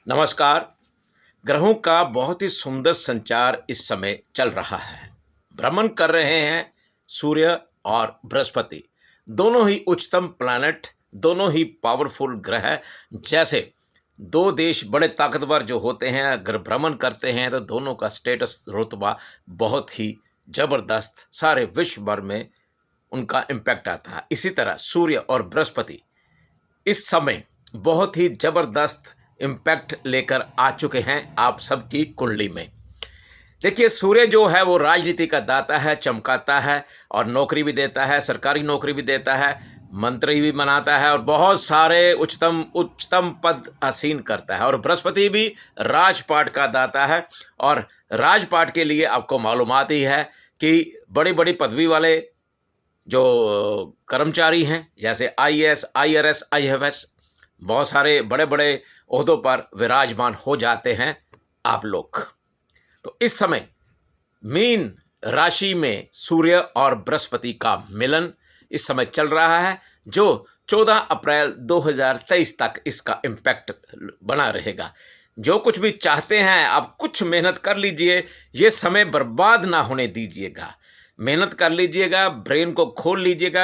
नमस्कार। ग्रहों का बहुत ही सुंदर संचार इस समय चल रहा है। भ्रमण कर रहे हैं सूर्य और बृहस्पति, दोनों ही उच्चतम प्लैनेट, दोनों ही पावरफुल ग्रह। जैसे दो देश बड़े ताकतवर जो होते हैं, अगर भ्रमण करते हैं तो दोनों का स्टेटस रुतबा बहुत ही जबरदस्त सारे विश्व भर में उनका इम्पैक्ट आता है। इसी तरह सूर्य और बृहस्पति इस समय बहुत ही जबरदस्त इम्पैक्ट लेकर आ चुके हैं आप सबकी कुंडली में। देखिए, सूर्य जो है वो राजनीति का दाता है, चमकाता है और नौकरी भी देता है, सरकारी नौकरी भी देता है, मंत्री भी बनाता है और बहुत सारे उच्चतम उच्चतम पद आसीन करता है। और बृहस्पति भी राजपाट का दाता है और राजपाट के लिए आपको मालूमात ही है कि बड़ी बड़ी पदवी वाले जो कर्मचारी हैं, जैसे आईएएस, आईआरएस, आईएफएस, बहुत सारे बड़े बड़े ओहदों पर विराजमान हो जाते हैं आप लोग। तो इस समय मीन राशि में सूर्य और बृहस्पति का मिलन इस समय चल रहा है, जो 14 अप्रैल 2023 तक इसका इम्पैक्ट बना रहेगा। जो कुछ भी चाहते हैं आप कुछ मेहनत कर लीजिए, ये समय बर्बाद ना होने दीजिएगा। मेहनत कर लीजिएगा, ब्रेन को खोल लीजिएगा,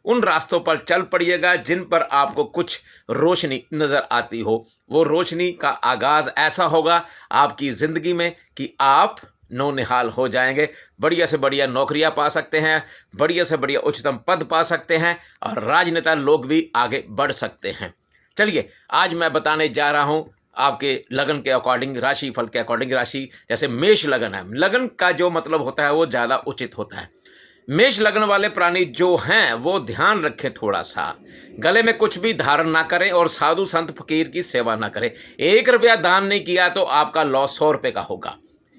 उन रास्तों पर चल पड़िएगा जिन पर आपको कुछ रोशनी नज़र आती हो। वो रोशनी का आगाज़ ऐसा होगा आपकी ज़िंदगी में कि आप नौनिहाल हो जाएंगे। बढ़िया से बढ़िया नौकरियां पा सकते हैं, बढ़िया से बढ़िया उच्चतम पद पा सकते हैं और राजनेता लोग भी आगे बढ़ सकते हैं। चलिए, आज मैं बताने जा रहा हूँ आपके लगन के अकॉर्डिंग, राशि फल के अकॉर्डिंग। राशि जैसे मेष लगन है, लगन का जो मतलब होता है वो ज़्यादा उचित होता है। मेष लगन वाले प्राणी जो हैं वो ध्यान रखें, थोड़ा सा गले में कुछ भी धारण ना करें और साधु संत फकीर की सेवा ना करें। 1 रुपया दान नहीं किया तो आपका लॉस 100 रुपये का होगा।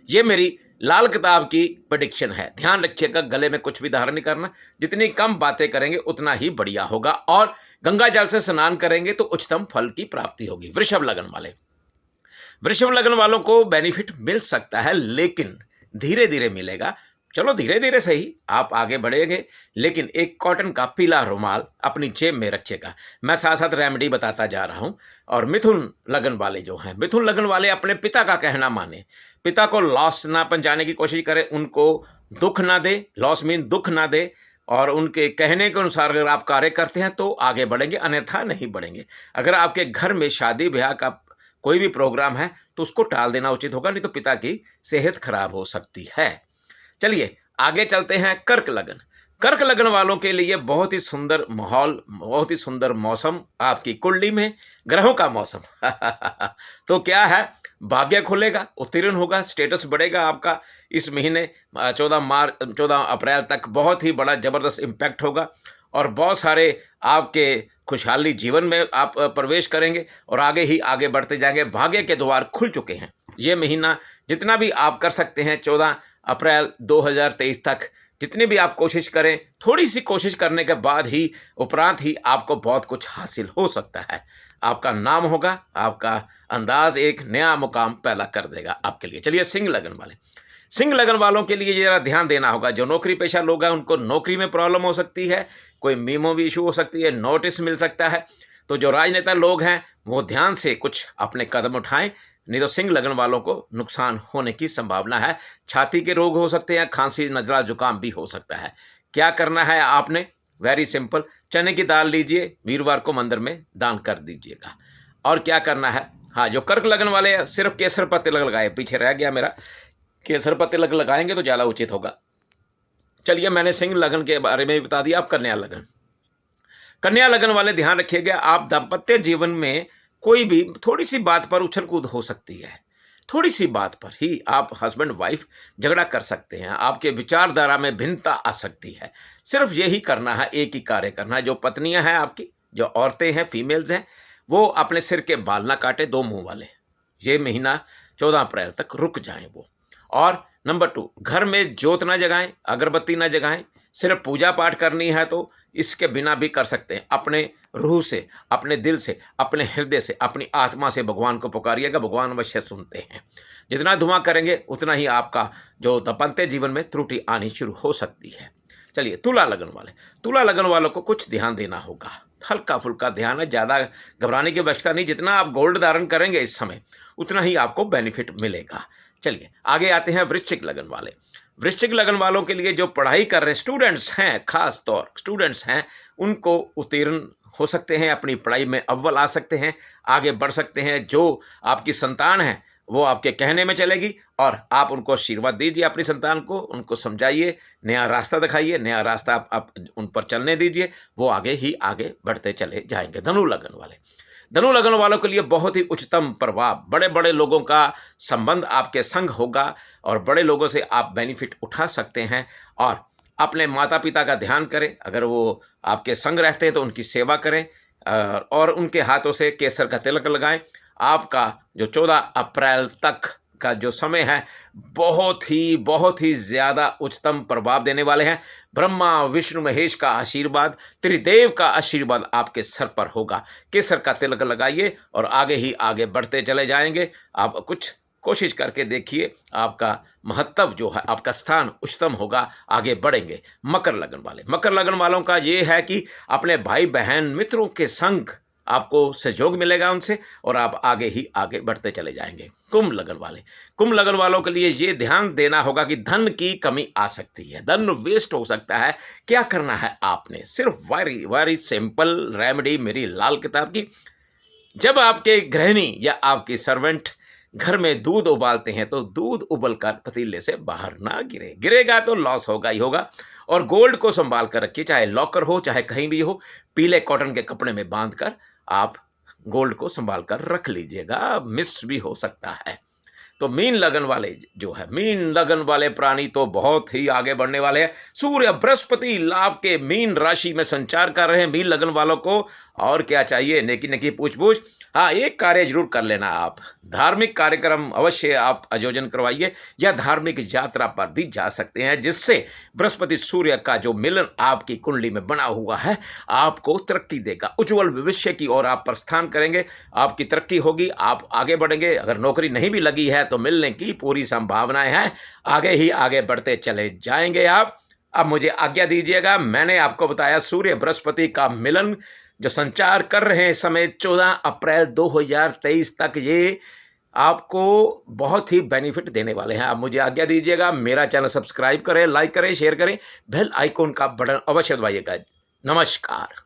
ये मेरी लाल किताब की प्रेडिक्शन है। ध्यान रखिएगा, गले में कुछ भी धारण नहीं करना। जितनी कम बातें करेंगे उतना ही बढ़िया होगा और गंगा जल से स्नान करेंगे तो उच्चतम फल की प्राप्ति होगी। वृषभ लगन वालों को बेनिफिट मिल सकता है, लेकिन धीरे धीरे मिलेगा। चलो धीरे धीरे सही, आप आगे बढ़ेंगे, लेकिन एक कॉटन का पीला रुमाल अपनी जेब में रखिएगा। मैं साथ साथ रेमेडी बताता जा रहा हूं। और मिथुन लगन वाले जो हैं, मिथुन लगन वाले अपने पिता का कहना माने, पिता को लॉस ना पहुंचाने की कोशिश करें, उनको दुख ना दे। लॉस मीन दुख ना दे और उनके कहने के अनुसार अगर आप कार्य करते हैं तो आगे बढ़ेंगे, अन्यथा नहीं बढ़ेंगे। अगर आपके घर में शादी ब्याह का कोई भी प्रोग्राम है तो उसको टाल देना उचित होगा, नहीं तो पिता की सेहत खराब हो सकती है। चलिए आगे चलते हैं। कर्क लगन वालों के लिए बहुत ही सुंदर माहौल, बहुत ही सुंदर मौसम आपकी कुंडली में, ग्रहों का मौसम तो क्या है, भाग्य खुलेगा, उत्तीर्ण होगा, स्टेटस बढ़ेगा आपका। इस महीने 14 अप्रैल तक बहुत ही बड़ा जबरदस्त इम्पैक्ट होगा और बहुत सारे आपके खुशहाली जीवन में आप प्रवेश करेंगे और आगे ही आगे बढ़ते जाएंगे। भाग्य के द्वार खुल चुके हैं। ये महीना जितना भी आप कर सकते हैं 14 अप्रैल 2023 तक, जितनी भी आप कोशिश करें, थोड़ी सी कोशिश करने के बाद ही उपरांत ही आपको बहुत कुछ हासिल हो सकता है। आपका नाम होगा, आपका अंदाज एक नया मुकाम पैदा कर देगा आपके लिए। चलिए, सिंह लगन वालों के लिए जरा ध्यान देना होगा। जो नौकरी पेशा लोग हैं उनको नौकरी में प्रॉब्लम हो सकती है, कोई मीमो भी इशू हो सकती है, नोटिस मिल सकता है। तो जो राजनेता लोग हैं वो ध्यान से कुछ अपने कदम उठाएं, नहीं तो सिंह लगन वालों को नुकसान होने की संभावना है। छाती के रोग हो सकते हैं, खांसी, नजला, जुकाम भी हो सकता है। क्या करना है आपने, वेरी सिंपल, चने की दाल लीजिए, वीरवार को मंदिर में दान कर दीजिएगा। और क्या करना है, हाँ, जो कर्क लगन वाले सिर्फ केसर पत्ते लगाए, पीछे रह गया मेरा, केसर पत्ते लगाएंगे तो ज़्यादा उचित होगा। चलिए, मैंने सिंह लगन के बारे में भी बता दिया। अब कन्या लगन वाले ध्यान रखिएगा, आप दाम्पत्य जीवन में कोई भी थोड़ी सी बात पर उछल कूद हो सकती है। थोड़ी सी बात पर ही आप हस्बैंड वाइफ झगड़ा कर सकते हैं, आपके विचारधारा में भिन्नता आ सकती है। सिर्फ यही करना है, एक ही कार्य करना है। जो पत्नियां हैं आपकी, जो औरतें हैं, फीमेल्स हैं, वो अपने सिर के बाल ना काटे, 2 मुंह वाले। ये महीना 14 अप्रैल तक रुक जाएं वो। और नंबर 2, घर में जोत ना जगाएं, अगरबत्ती ना जगाएं। सिर्फ पूजा पाठ करनी है तो इसके बिना भी कर सकते हैं। अपने रूह से, अपने दिल से, अपने हृदय से, अपनी आत्मा से भगवान को पुकारिएगा, भगवान अवश्य सुनते हैं। जितना धुआं करेंगे उतना ही आपका जो दाम्पत्य जीवन में त्रुटि आनी शुरू हो सकती है। चलिए, तुला लगन वालों को कुछ ध्यान देना होगा। हल्का फुल्का ध्यान है, ज़्यादा घबराने की आवश्यकता नहीं। जितना आप गोल्ड धारण करेंगे इस समय उतना ही आपको बेनिफिट मिलेगा। चलिए आगे आते हैं वृश्चिक लगन वाले। वृश्चिक लगन वालों के लिए जो पढ़ाई कर रहे स्टूडेंट्स हैं, खास तौर स्टूडेंट्स हैं, उनको उत्तीर्ण हो सकते हैं, अपनी पढ़ाई में अव्वल आ सकते हैं, आगे बढ़ सकते हैं। जो आपकी संतान है वो आपके कहने में चलेगी और आप उनको आशीर्वाद दीजिए, अपनी संतान को, उनको समझाइए, नया रास्ता दिखाइए, नया रास्ता आप उन पर चलने दीजिए, वो आगे ही आगे बढ़ते चले जाएंगे। धनु लगन वाले, धनु लगन वालों के लिए बहुत ही उच्चतम प्रभाव, बड़े बड़े लोगों का संबंध आपके संग होगा और बड़े लोगों से आप बेनिफिट उठा सकते हैं। और अपने माता पिता का ध्यान करें, अगर वो आपके संग रहते हैं तो उनकी सेवा करें और उनके हाथों से केसर का तिलक लगाएं। आपका जो 14 अप्रैल तक का जो समय है बहुत ही ज़्यादा उच्चतम प्रभाव देने वाले हैं। ब्रह्मा विष्णु महेश का आशीर्वाद, त्रिदेव का आशीर्वाद आपके सर पर होगा। केसर का तिलक लगाइए और आगे ही आगे बढ़ते चले जाएंगे। आप कुछ कोशिश करके देखिए, आपका महत्व जो है, आपका स्थान उच्चतम होगा, आगे बढ़ेंगे। मकर लगन वाले, मकर लगन वालों का ये है कि अपने भाई बहन मित्रों के संग आपको सहयोग मिलेगा उनसे और आप आगे ही आगे बढ़ते चले जाएंगे। कुंभ लगन वाले, कुंभ लगन वालों के लिए ये ध्यान देना होगा कि धन की कमी आ सकती है, धन वेस्ट हो सकता है। क्या करना है आपने, सिर्फ वेरी सिंपल रेमेडी मेरी लाल किताब की। जब आपके गृहिणी या आपकी सर्वेंट घर में दूध उबालते हैं तो दूध उबलकर पतीले से बाहर ना गिरे, गिरेगा तो लॉस होगा ही होगा। और गोल्ड को संभाल कर रखिए, चाहे लॉकर हो चाहे कहीं भी हो, पीले कॉटन के कपड़े में बांधकर आप गोल्ड को संभाल कर रख लीजिएगा, मिस भी हो सकता है। तो मीन लगन वाले जो है, मीन लगन वाले प्राणी तो बहुत ही आगे बढ़ने वाले हैं। सूर्य बृहस्पति लाभ के मीन राशि में संचार कर रहे हैं मीन लगन वालों को। और क्या चाहिए, नेकी नेकी पूछ पूछ। हाँ, एक कार्य जरूर कर लेना, आप धार्मिक कार्यक्रम अवश्य आप आयोजन करवाइए या धार्मिक यात्रा पर भी जा सकते हैं, जिससे बृहस्पति सूर्य का जो मिलन आपकी कुंडली में बना हुआ है आपको तरक्की देगा। उज्जवल भविष्य की ओर आप प्रस्थान करेंगे, आपकी तरक्की होगी, आप आगे बढ़ेंगे। अगर नौकरी नहीं भी लगी है तो मिलने की पूरी संभावनाएं हैं, आगे ही आगे बढ़ते चले जाएंगे आप। अब मुझे आज्ञा दीजिएगा। मैंने आपको बताया सूर्य बृहस्पति का मिलन जो संचार कर रहे हैं इस समय 14 अप्रैल 2023 तक, ये आपको बहुत ही बेनिफिट देने वाले हैं। आप मुझे आज्ञा दीजिएगा। मेरा चैनल सब्सक्राइब करें, लाइक करें, शेयर करें, बेल आइकॉन का बटन अवश्य दबाइएगा। नमस्कार।